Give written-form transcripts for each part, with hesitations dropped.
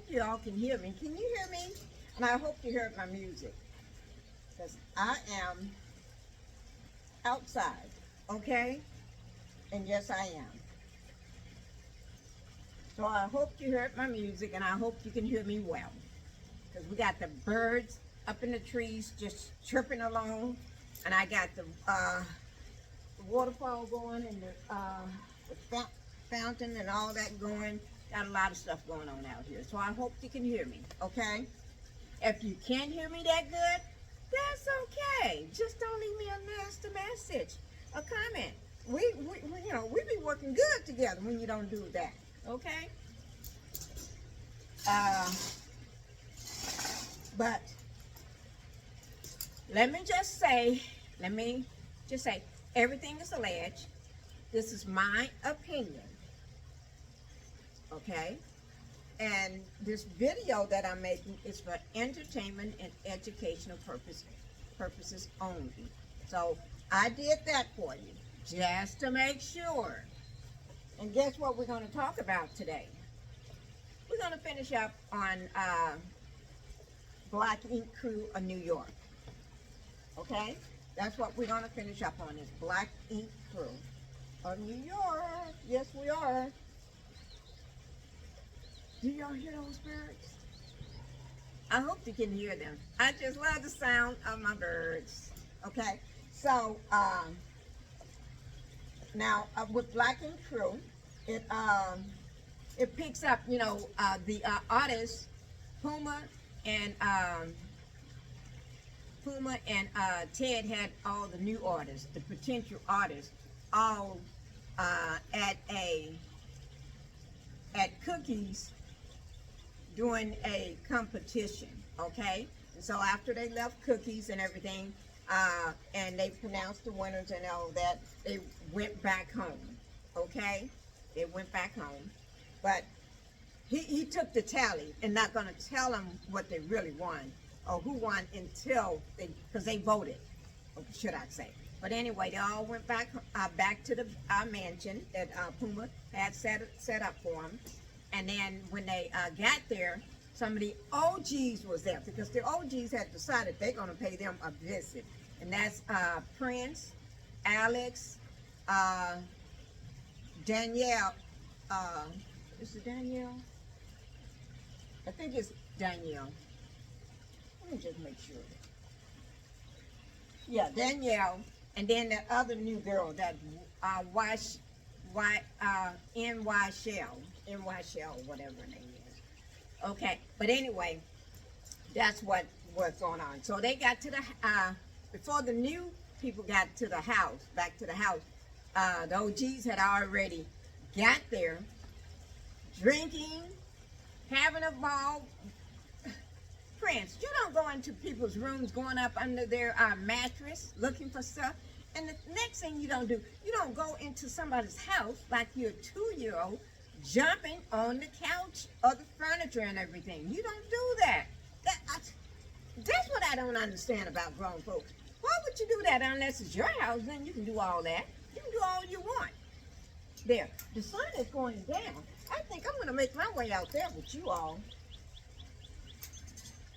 you all can hear me. Can you hear me? And I hope you heard my music. Because I am outside, okay? And yes, I am. So I hope you heard my music, and I hope you can hear me well. Because we got the birds up in the trees just chirping along. And I got the waterfall going and the fountain and all that going. Got a lot of stuff going on out here. So I hope you can hear me, okay? If you can't hear me that good, that's okay. Just don't leave me a nasty message, a comment. We be working good together when you don't do that, okay? But let me just say, everything is alleged. This is my opinion, okay? And this video that I'm making is for entertainment and educational purposes only. So I did that for you, just to make sure. And guess what we're going to talk about today? We're going to finish up on Black Ink Crew of New York. Okay? That's what we're going to finish up on, is Black Ink Crew of New York. Yes, we are. Do y'all hear those birds? I hope you can hear them. I just love the sound of my birds. Okay? So, now with Black Ink Crew, it picks up, the artists Puma and Ted had all the new artists, the potential artists, all at Cookies doing a competition, okay? And so after they left Cookies and everything, and they pronounced the winners and all that, they went back home, okay? They went back home. But he took the tally and not going to tell them what they really won or who won until because they voted, or should I say. But anyway, they all went back to the mansion that Puma had set up for them. And then when they got there, some of the OGs was there because the OGs had decided they're going to pay them a visit. And that's Prince, Alex, Danielle. Is it Danielle? I think it's Danielle. Let me just make sure. Yeah, Danielle. And then the other new girl, that NY Shell, whatever her name is. Okay, but anyway, that's what's going on. So they got to the, before the new people got to the house, back to the house, the OGs had already got there, drinking, having a ball. Prince, you don't go into people's rooms going up under their mattress looking for stuff. And the next thing you don't do, you don't go into somebody's house like you're a 2-year-old jumping on the couch or the furniture and everything. You don't do that. That's what I don't understand about grown folks. Why would you do that unless it's your house? Then you can do all that. You can do all you want. There, the sun is going down. I think I'm going to make my way out there with you all.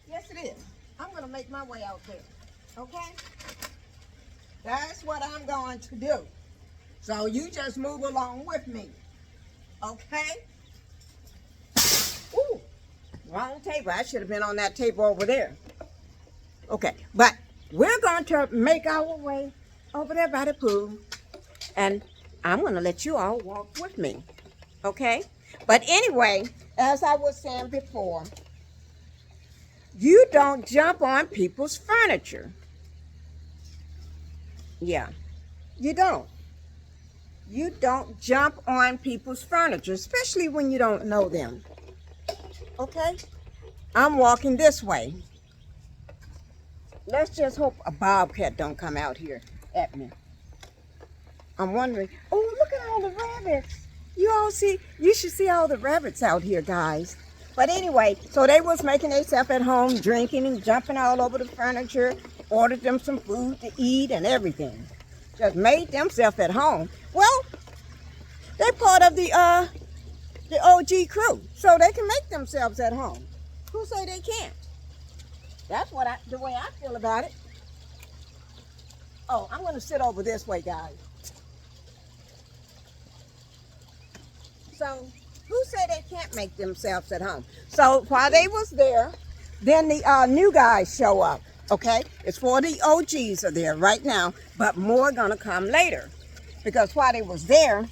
Yes, it is. I'm going to make my way out there. Okay? That's what I'm going to do. So you just move along with me. Okay? Ooh, wrong table. I should have been on that table over there. Okay, but we're going to make our way over there by the pool. And I'm going to let you all walk with me. Okay? But anyway, as I was saying before, you don't jump on people's furniture. Yeah, you don't. You don't jump on people's furniture, especially when you don't know them. Okay? I'm walking this way. Let's just hope a bobcat don't come out here at me. I'm wondering, oh, look at all the rabbits. You should see all the rabbits out here, guys. But anyway, so they was making themselves at home, drinking and jumping all over the furniture, ordered them some food to eat and everything. Just made themselves at home. Well, they're part of the the OG crew, so they can make themselves at home. Who say they can't? That's the way I feel about it. Oh, I'm going to sit over this way, guys. So, who say they can't make themselves at home? So, while they was there, then the new guys show up, okay? It's for the OGs are there right now, but more going to come later. Because while they was there,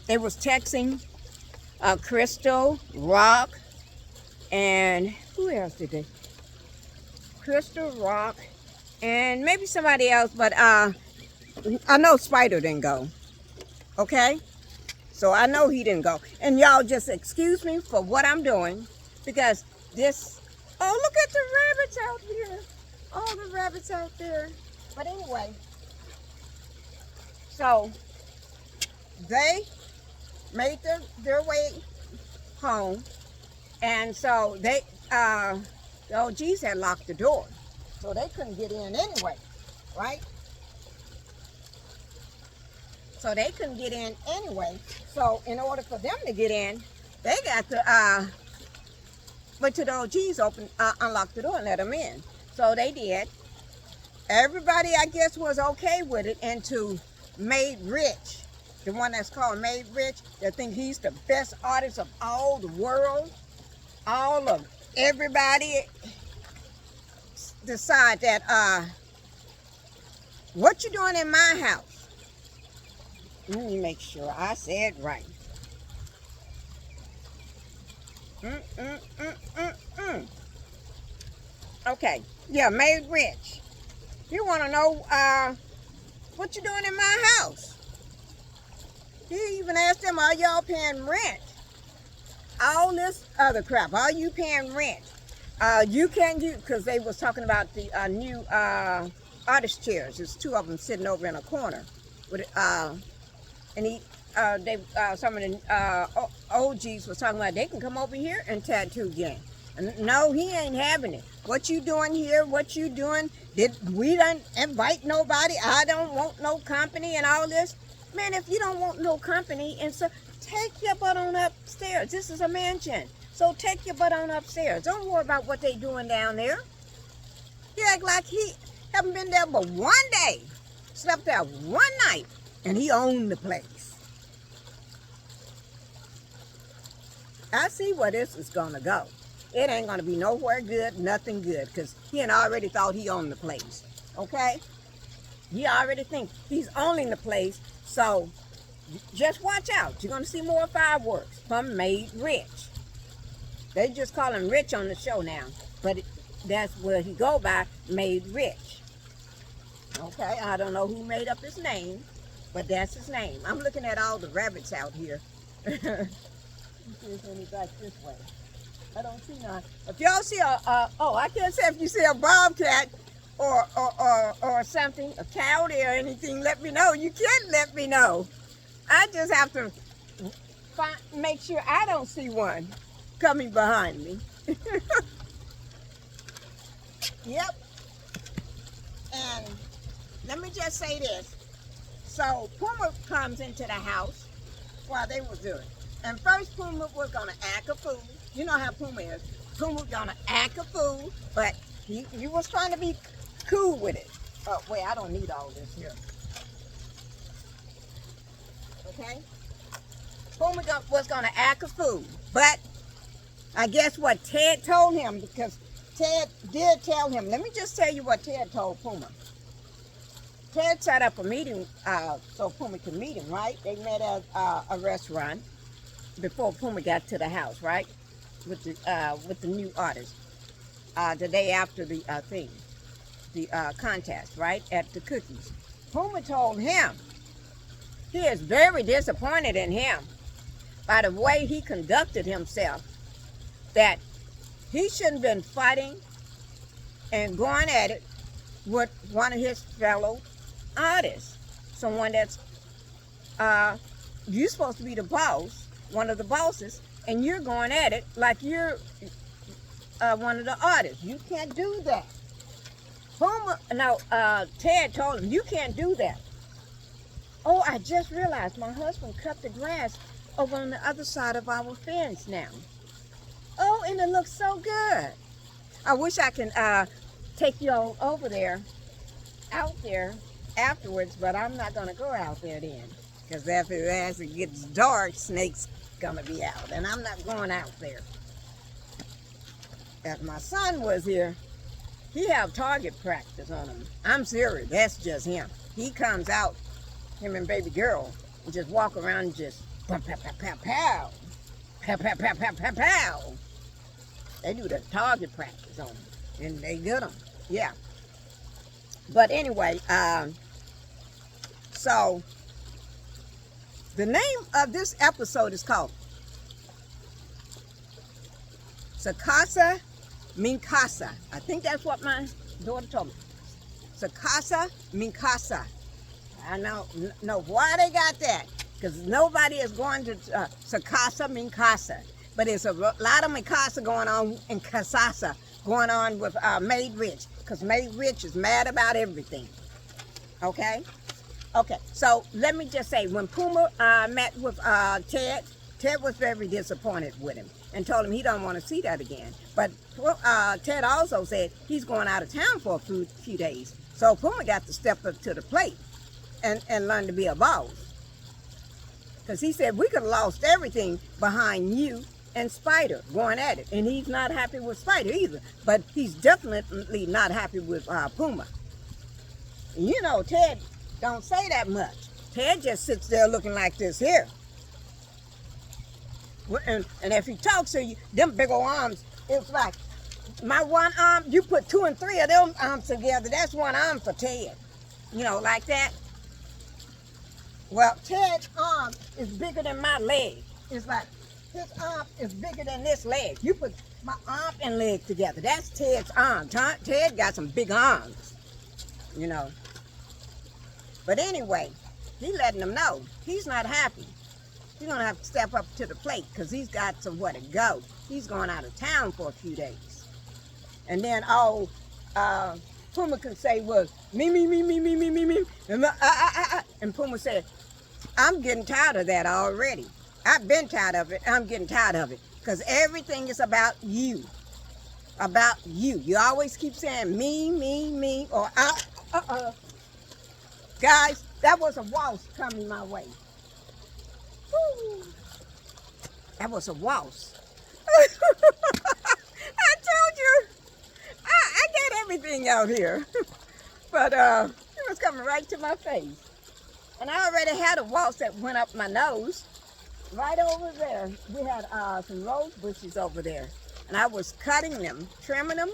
they was texting Crystal, Rock, and who else did they? Crystal, Rock, and maybe somebody else, but I know Spider didn't go, okay? So I know he didn't go. And y'all just excuse me for what I'm doing, because this, oh, look at the rabbits out here. All the rabbits out there. But anyway, so they made their way home, and so they, the OGs had locked the door, so they couldn't get in anyway, right? So they couldn't get in anyway. So in order for them to get in, they got to went to the OGs, unlock the door and let them in. So they did. Everybody, I guess, was okay with it, and to Made Rich, the one that's called Made Rich, that think he's the best artist of all the world, all of everybody decide that, what you doing in my house? Let me make sure I said right. Okay, yeah, Made Rich. You want to know what you doing in my house? He even asked them, are y'all paying rent? All this other crap, are you paying rent? You can't use, because they was talking about the new artist chairs. There's two of them sitting over in a corner. With, and some of the OGs was talking about they can come over here and tattoo again. And no, he ain't having it. What you doing here? What you doing? We don't invite nobody. I don't want no company and all this. Man, if you don't want no company, and so take your butt on upstairs. This is a mansion, so take your butt on upstairs. Don't worry about what they doing down there. He act like he haven't been there but one day, slept there one night, and he owned the place. I see where this is gonna go. It ain't gonna be nowhere good, nothing good, because he had already thought he owned the place, okay? He already think he's owning the place, so just watch out. You're gonna see more fireworks from Made Rich. They just call him Rich on the show now, but that's where he go by, Made Rich. Okay, I don't know who made up his name, but that's his name. I'm looking at all the rabbits out here. Let's see if any back this way. I don't see none. If y'all see I can't say if you see a bobcat or something, a coyote or anything, let me know. You can let me know. I just have to make sure I don't see one coming behind me. Yep. And let me just say this. So Puma comes into the house while they was doing it. And first Puma was going to act a fool. You know how Puma is. Puma was going to act a fool, but he was trying to be cool with it. Oh, wait, I don't need all this here. Okay? Puma was going to act a fool, but I guess what Ted told him, because Ted did tell him. Let me just tell you what Ted told Puma. Ted set up a meeting so Puma could meet him, right? They met at a restaurant before Puma got to the house, right? With the new artist. The day after the thing, the contest, right? At the cookies. Puma told him he is very disappointed in him by the way he conducted himself, that he shouldn't have been fighting and going at it with one of his fellow artists. Someone that's, you're supposed to be the boss, one of the bosses, and you're going at it like you're one of the artists. You can't do that. Ted told him, you can't do that. Oh, I just realized my husband cut the grass over on the other side of our fence now. Oh, and it looks so good. I wish I can take you all over there, out there afterwards, but I'm not going to go out there then. Because as it gets dark, Snake's going to be out. And I'm not going out there. If my son was here, he have target practice on him. I'm serious. That's just him. He comes out, him and baby girl, and just walk around and just pow, pow, pow, pow, pow. Pow, pow, pow, pow, pow, pow. They do the target practice on him. And they get them. Yeah. But anyway, so the name of this episode is called Casa Casa. I think that's what my daughter told me. Casa Casa. I know why they got that, because nobody is going to Casa Casa. But there's a lot of Casa going on in Casa going on with Made Rich, because Made Rich is mad about everything. Okay? Okay, so let me just say, when Puma met with Ted, Ted was very disappointed with him and told him he don't want to see that again. But Ted also said he's going out of town for a few days. So Puma got to step up to the plate and learn to be a boss. Because he said we could have lost everything behind you and Spider going at it. And he's not happy with Spider either. But he's definitely not happy with Puma. And you know, Ted don't say that much. Ted just sits there looking like this here. And if he talks to you, them big old arms, it's like my one arm, you put 2 and 3 of them arms together, that's one arm for Ted. You know, like that. Well, Ted's arm is bigger than my leg. It's like his arm is bigger than this leg. You put my arm and leg together, that's Ted's arm. Ted got some big arms, you know. But anyway, he letting them know he's not happy. He's going to have to step up to the plate because he's got somewhere to go. He's going out of town for a few days. And then all Puma can say was, me. And Puma said, I'm getting tired of that already. I've been tired of it. I'm getting tired of it because everything is about you. About you. You always keep saying me, or Guys, that was a waltz coming my way. Woo. That was a waltz. I told you, I got everything out here. But it was coming right to my face. And I already had a waltz that went up my nose. Right over there, we had some rose bushes over there. And I was cutting them, trimming them,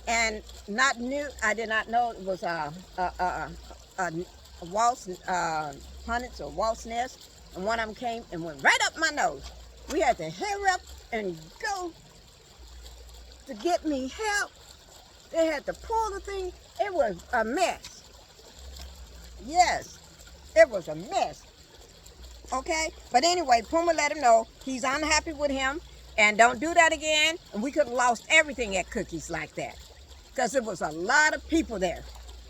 and I did not know it was a waltz, punnets or waltz nest, and one of them came and went right up my nose. We had to hurry up and go to get me help. They had to pull the thing. It was a mess. Yes, it was a mess. Okay, but anyway, Puma let him know he's unhappy with him and don't do that again. And we could have lost everything at Cookies like that because there was a lot of people there.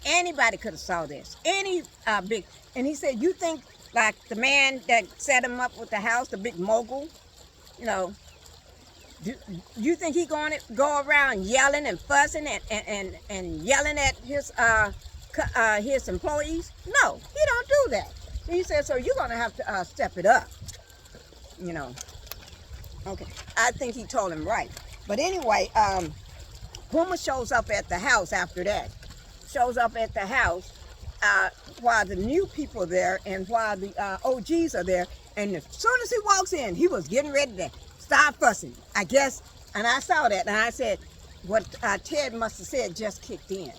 Anybody could have saw this. Any big, and he said, you think like the man that set him up with the house, the big mogul, you know, do you think he going to go around yelling and fussing and yelling at his employees? No, he don't do that. He said, so you're going to have to step it up, you know. Okay, I think he told him right. But anyway, Puma shows up at the house after that. Shows up at the house while the new people are there and while the OGs are there. And as soon as he walks in, he was getting ready to start fussing, I guess. And I saw that and I said, what Ted must have said just kicked in.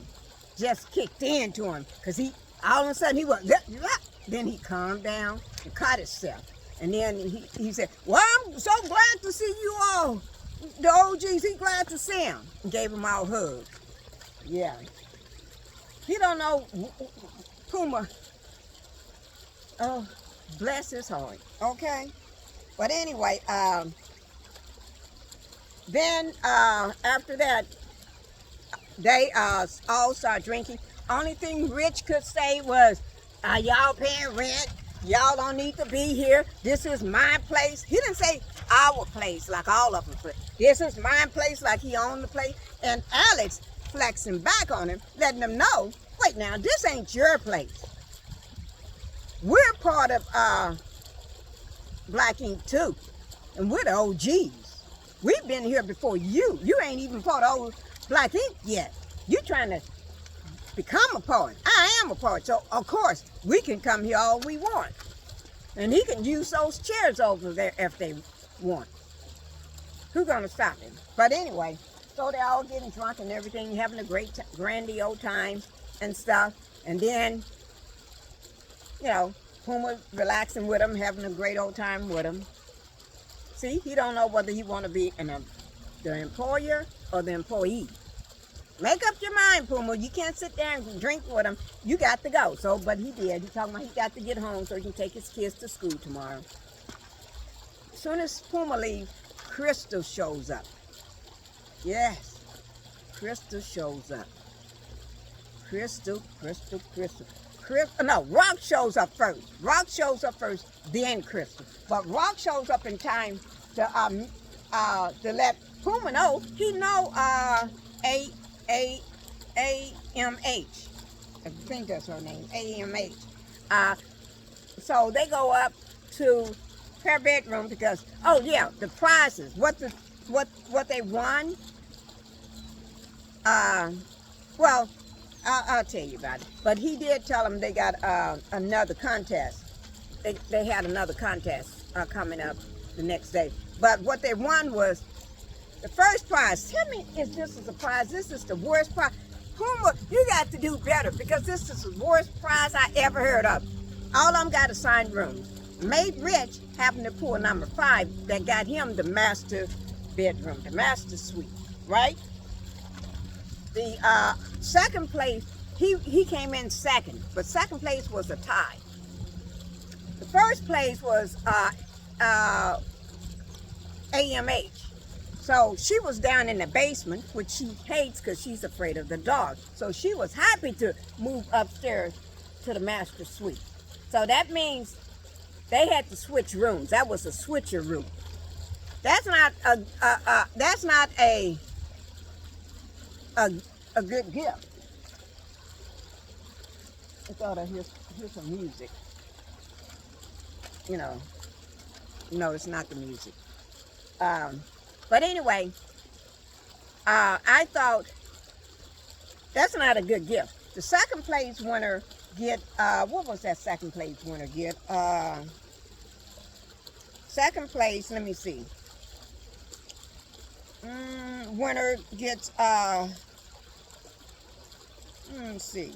Just kicked into him. Because he, all of a sudden, he was, then he calmed down and caught himself. And then he said, well, I'm so glad to see you all. The OGs, he glad to see him. And gave them all a hug. Yeah. He don't know Puma. Oh, bless his heart. Okay. But anyway, then after that, they all start drinking. Only thing Rich could say was, are y'all paying rent? Y'all don't need to be here. This is my place. He didn't say our place like all of them. This is my place like he owned the place. And Alex flexing back on him, letting them know, wait now, this ain't your place. We're part of Black Ink too. And we're the OGs. We've been here before you. You ain't even part of old Black Ink yet. You're trying to become a part. I am a part. So, of course, we can come here all we want. And he can use those chairs over there if they want. Who's going to stop him? But anyway, so they're all getting drunk and everything, having a great, grandy old time and stuff. And then, you know, Puma relaxing with him, having a great old time with him. See, he don't know whether he want to be the employer or the employee. Make up your mind, Puma. You can't sit there and drink with him. You got to go. So, but he did. He talking about he got to get home so he can take his kids to school tomorrow. As soon as Puma leaves, Crystal shows up. Yes, Crystal shows up. Crystal. No, Rock shows up first. Rock shows up first, then Crystal. But Rock shows up in time to let Puma know he know AMH. I think that's her name, AMH. So they go up to her bedroom because, oh yeah, the prizes, what they won. Well, I'll tell you about it. But he did tell them they got another contest. They had another contest coming up the next day. But what they won was the first prize. Tell me if this is a prize. This is the worst prize. Puma, you got to do better because this is the worst prize I ever heard of. All of them got assigned rooms. Made Rich happened to pull number 5 that got him the master bedroom, the master suite, right? The second place, he came in second, but second place was a tie. The first place was AMH. So she was down in the basement, which she hates because she's afraid of the dog. So she was happy to move upstairs to the master suite. So that means they had to switch rooms. That was a switcher room. That's not a good gift. I thought I hear some music. You know, no, it's not the music. But anyway, I thought that's not a good gift. The second place winner get, what was that second place winner get? Second place, let me see. Winner gets, let's see.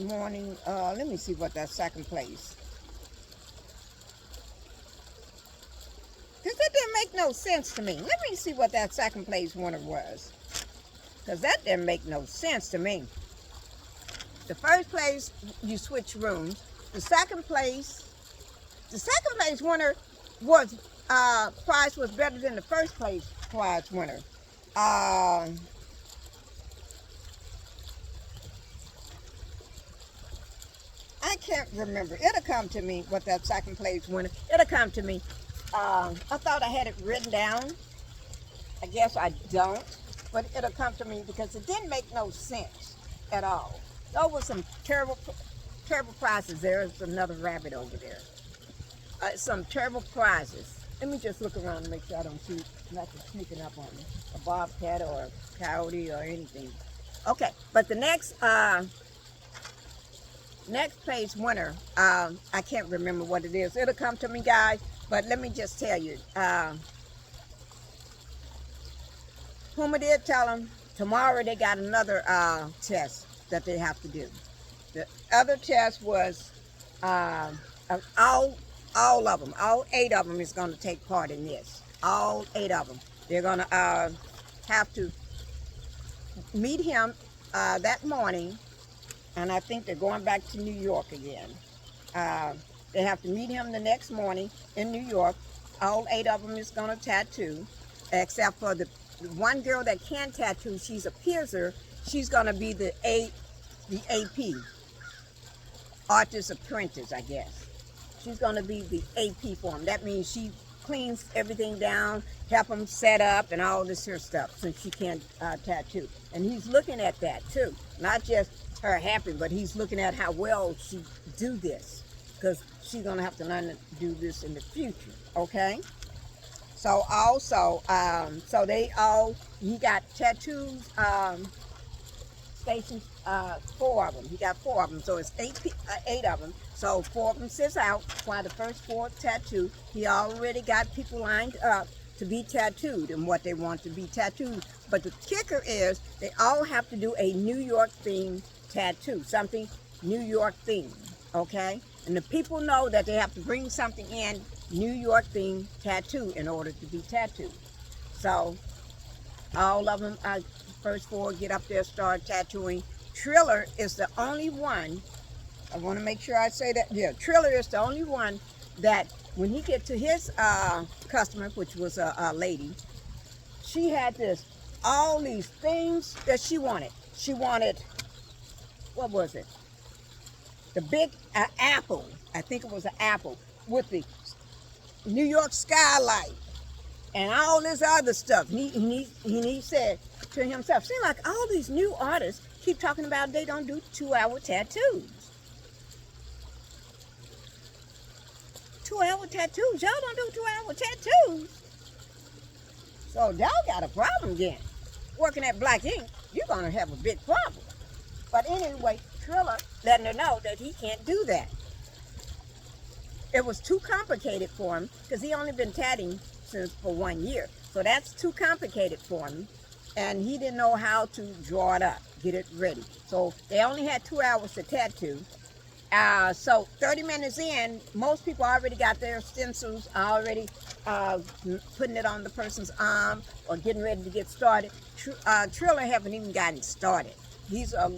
Morning, let me see what that second place. Because that didn't make no sense to me. Let me see what that second place winner was. Because that didn't make no sense to me. The first place, you switch rooms. The second place winner was, prize was better than the first place prize winner. I can't remember. It'll come to me what that second place winner, it'll come to me. I thought I had it written down. I guess I don't, but it'll come to me because it didn't make no sense at all. Those were some terrible prizes. There's another rabbit over there. Some terrible prizes. Let me just look around and make sure I don't see nothing sneaking up on me. A bobcat or a coyote or anything. Okay, but the next place winner, I can't remember what it is. It'll come to me, guys. But let me just tell you, Puma did tell them tomorrow they got another test that they have to do. The other test was all of them, all 8 of them is going to take part in this. All 8 of them. They're going to have to meet him that morning, and I think they're going back to New York again. They have to meet him the next morning in New York. All 8 of them is going to tattoo, except for the one girl that can tattoo. She's a piercer. She's going to be the AP. artist apprentice, I guess. She's going to be the AP for him. That means she cleans everything down, help him set up and all this here stuff since she can't tattoo. And he's looking at that too. Not just her happy, but he's looking at how well she do this, because she's going to have to learn to do this in the future, okay? So also, he got tattoos, stations, 4 of them. He got 4 of them, so it's 8 of them. So 4 of them sits out while the first 4 tattoo. He already got people lined up to be tattooed and what they want to be tattooed. But the kicker is they all have to do a New York themed tattoo, something New York themed, okay? And the people know that they have to bring something in New York themed tattoo in order to be tattooed. So all of them, first 4 get up there, start tattooing. Triller is the only one, I want to make sure I say that, yeah, Triller is the only one that when he get to his customer, which was a lady, she had all these things that she wanted. She wanted, what was it? The big apple, I think it was an apple, with the New York skylight and all this other stuff. He said to himself, seems like all these new artists keep talking about they don't do 2-hour tattoos. 2-hour tattoos? Y'all don't do 2-hour tattoos. So y'all got a problem then. Working at Black Ink, you're going to have a big problem. But anyway, Triller letting her know that he can't do that. It was too complicated for him because he only been tatting for 1 year. So that's too complicated for him. And he didn't know how to draw it up, get it ready. So they only had 2 hours to tattoo. So 30 minutes in, most people already got their stencils, already putting it on the person's arm or getting ready to get started. Triller haven't even gotten started. He's a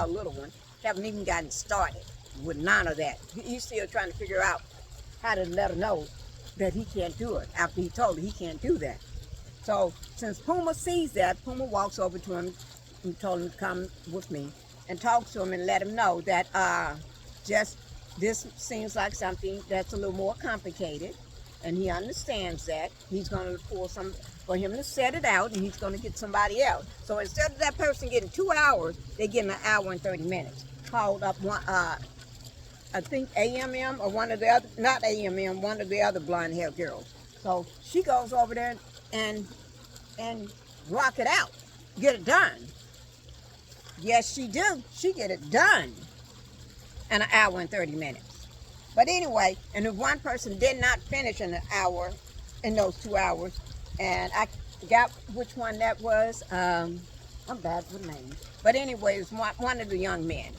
little one, haven't even gotten started with none of that. He's still trying to figure out how to let her know that he can't do it after he told her he can't do that. So since Puma sees that, Puma walks over to him and told him to come with me and talk to him and let him know that just this seems like something that's a little more complicated, and he understands that. He's going to pull some for him to set it out, and he's going to get somebody else. So instead of that person getting 2 hours, they're getting 1 hour and 30 minutes. Called up one, I think AMM or one of the other, not AMM, one of the other blonde haired girls. So she goes over there and rock it out, get it done. Yes, she do. She get it done in 1 hour and 30 minutes. But anyway, and if one person did not finish in 1 hour, in those 2 hours, and I forgot which one that was. I'm bad with names. But anyway, it was one of the young men.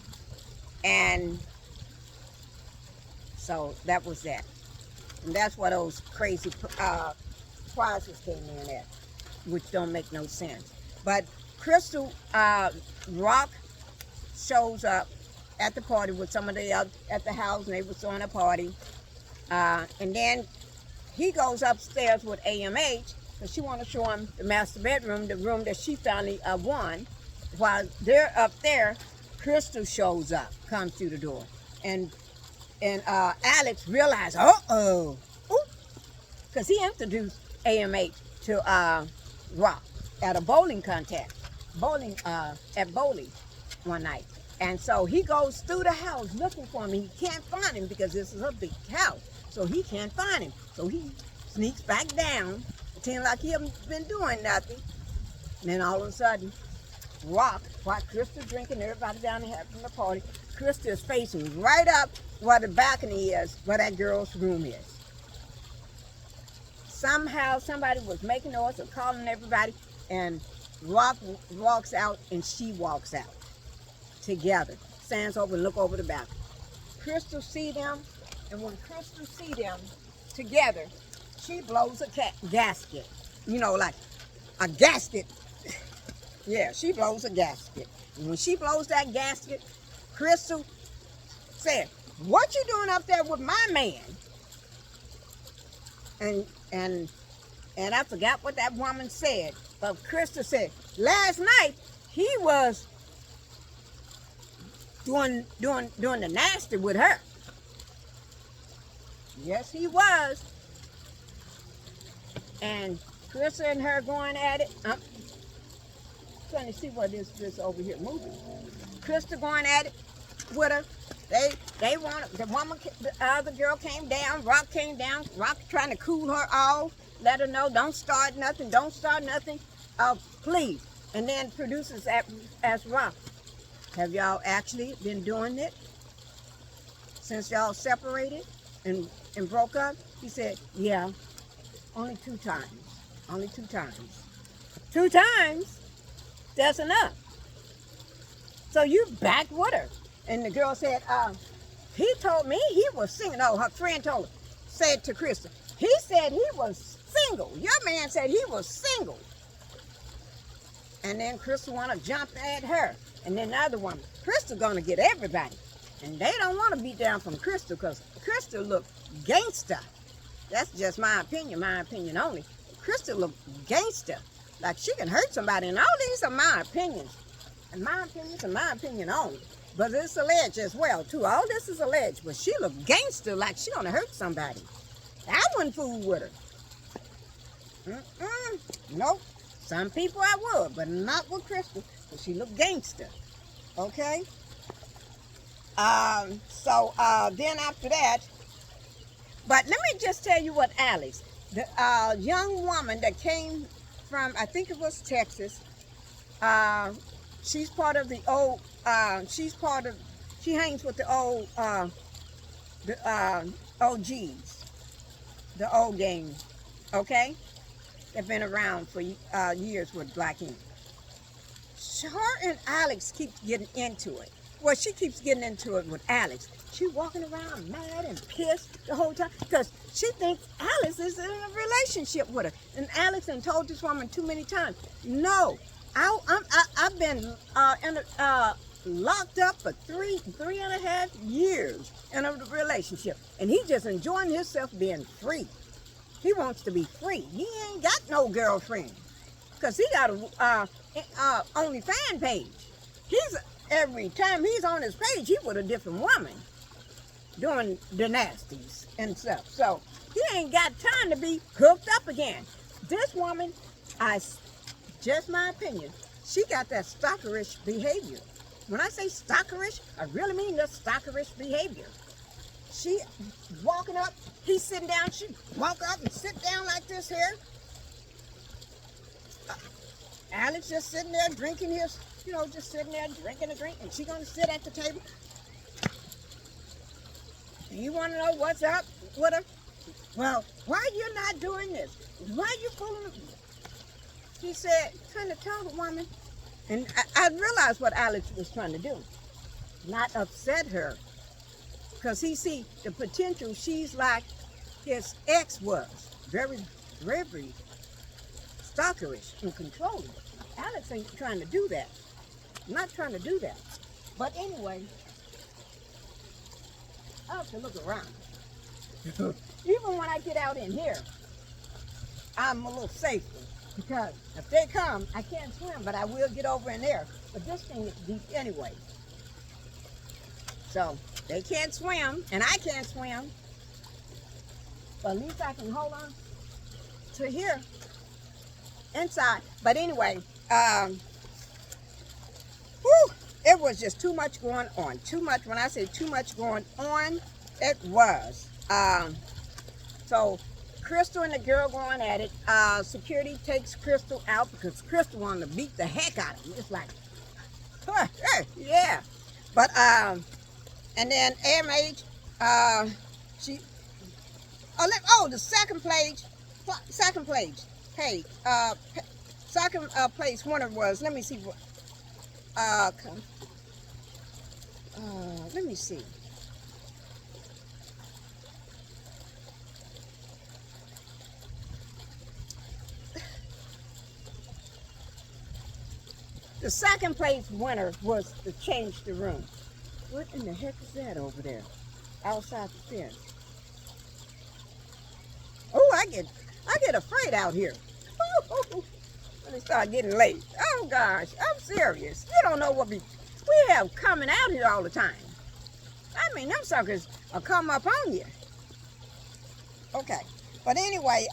And so that was that. And that's why those crazy prizes came in at, which don't make no sense. But Crystal Rock shows up at the party with some of the other at the house, and they was throwing a party. And then he goes upstairs with AMH because she want to show him the master bedroom, the room that she finally won. While they're up there, Crystal shows up, comes through the door, and Alex realized, because he introduced AMH to Rock at a bowling contest, at bowling one night. And so he goes through the house looking for him. He can't find him because this is a big house. So he can't find him. So he sneaks back down, pretending like he hasn't been doing nothing. And then all of a sudden, Rock, while Krista's drinking, everybody down there having a party, Krista is facing right up where the balcony is, where that girl's room is. Somehow somebody was making noise or calling everybody, and Rock walks out and she walks out together. Stands over and look over the balcony. Crystal see them, and when Crystal see them together, she blows a gasket. You know, like a gasket. Yeah, she blows a gasket. And when she blows that gasket, Crystal said, "What you doing up there with my man?" And I forgot what that woman said, but Crystal said, "Last night he was doing the nasty with her. Yes, he was. And Krista and her going at it. I'm trying to see what this over here moving. Krista going at it with her. They want the woman. The other girl came down. Rock came down. Rock trying to cool her off. Let her know, don't start nothing. Don't start nothing. Please. And then producers asked Rock, have y'all actually been doing it since y'all separated and broke up? He said, yeah, only 2 times. Only 2 times. 2 times? That's enough. So you back with her. And the girl said, he told me he was single. No, her friend told her, said to Krista, he said he was single. Your man said he was single. And then Krista want to jump at her. And then the other one, Krista going to get everybody. And they don't want to beat down from Krista because Krista look gangster. That's just my opinion only. Krista look gangster. Like she can hurt somebody. And all these are my opinions. And my opinions are my opinion only. But it's alleged as well, too. All this is alleged. But she look gangster like she going to hurt somebody. I wouldn't fool with her. Nope. Some people I would, but not with Krista, because she look gangster. Okay? So then after that, but let me just tell you what Alex, the young woman that came from, I think it was Texas, she's part of the old, she hangs with the old, OGs, the old gang, okay? They've been around for years with Black Ink. Her and Alex keeps getting into it. Well, she keeps getting into it with Alex. She walking around mad and pissed the whole time because she thinks Alex is in a relationship with her. And Alex done told this woman too many times, no, I've been locked up for three and a half years in a relationship. And he just enjoying himself being free. He wants to be free. He ain't got no girlfriend. Because he got a OnlyFans page. Every time he's on his page, he with a different woman doing the nasties and stuff. So he ain't got time to be hooked up again. This woman, just my opinion, she got that stalkerish behavior. When I say stalkerish, I really mean that stalkerish behavior. She walking up, he's sitting down, she walk up and sit down like this here. Alex just sitting there drinking his, just sitting there drinking a drink, and she gonna sit at the table. Do you wanna know what's up with her? Well, why you not doing this? Why you fooling? She said, trying to tell the woman, and I realized what Alex was trying to do. Not upset her. Because he see the potential she's like his ex was. Very, very stalkerish and controlling. Alex ain't trying to do that. I'm not trying to do that. But anyway, I have to look around. Even when I get out in here, I'm a little safer. Because if they come, I can't swim, but I will get over in there. But this thing is deep anyway. So they can't swim, and I can't swim. But at least I can hold on to here inside. But anyway, it was just too much going on. Too much. When I say too much going on, it was. So Crystal and the girl going at it. Security takes Crystal out because Crystal wanted to beat the heck out of him. It's like, yeah. But and then AMH, the second place winner was, let me see what, let me see. The second place winner was to change the room. What in the heck is that over there? Outside the fence. Oh, I get afraid out here. When it start getting late. Oh gosh, I'm serious. You don't know what we of coming out here all the time. I mean, them suckers will come up on you. Okay. But anyway,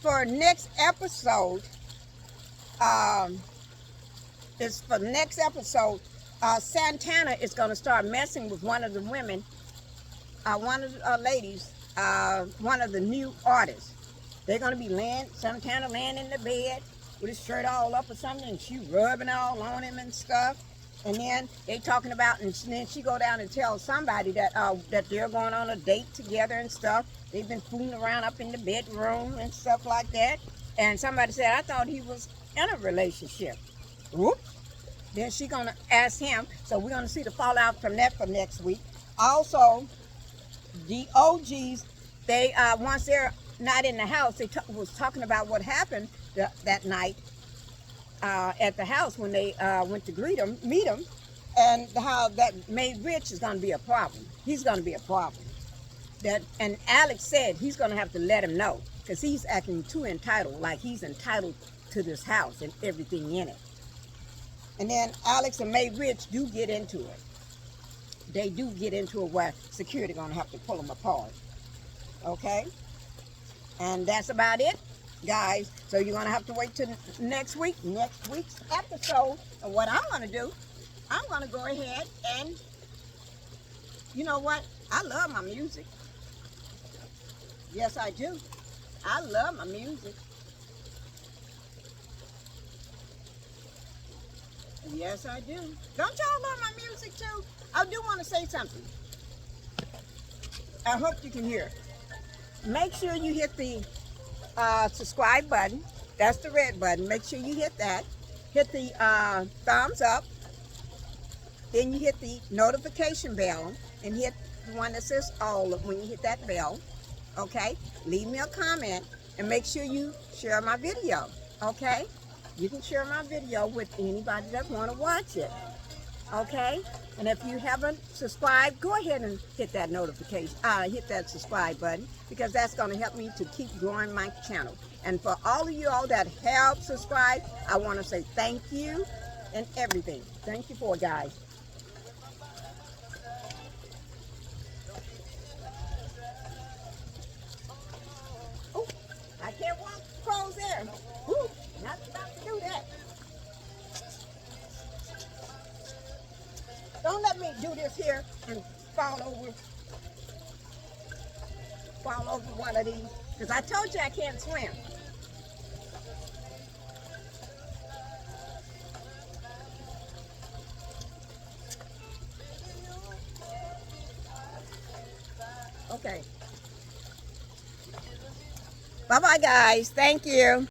for next episode, Santana is going to start messing with one of the women, one of the ladies, one of the new artists. They're going to be Santana laying in the bed with his shirt all up or something, and she rubbing all on him and stuff. And then they talking about, and then she go down and tell somebody that that they're going on a date together and stuff. They've been fooling around up in the bedroom and stuff like that. And somebody said, I thought he was in a relationship. Whoop. Then she gonna ask him. So we're gonna see the fallout from that for next week. Also, the OGs, they once they're not in the house, they was talking about what happened that night at the house when they went to meet him, and how that made Rich is gonna be a problem. He's gonna be a problem. And Alex said he's gonna have to let him know, because he's acting too entitled, like he's entitled to this house and everything in it. And then Alex and May Rich do get into it. They do get into it where security gonna have to pull them apart. Okay? And that's about it, guys. So you're gonna have to wait till next week's episode. And what I'm gonna do, I'm gonna go ahead and, you know what? I love my music. Yes, I do. I love my music. Yes, I do. Don't y'all love my music too? I do want to say something. I hope you can hear. Make sure you hit the subscribe button. That's the red button. Make sure you hit that. Hit the thumbs up. Then you hit the notification bell and hit the one that says all when you hit that bell. Okay? Leave me a comment and make sure you share my video. Okay? You can share my video with anybody that want to watch it. Okay? And if you haven't subscribed, go ahead and hit that notification, hit that subscribe button, because that's going to help me to keep growing my channel. And for all of you all that have subscribed, I want to say thank you and everything. Thank you for it, guys. Oh, I can't walk crows there. Ooh, not about to do that. Don't let me do this here and fall over one of these, because I told you I can't swim. Okay. Bye-bye, guys. Thank you.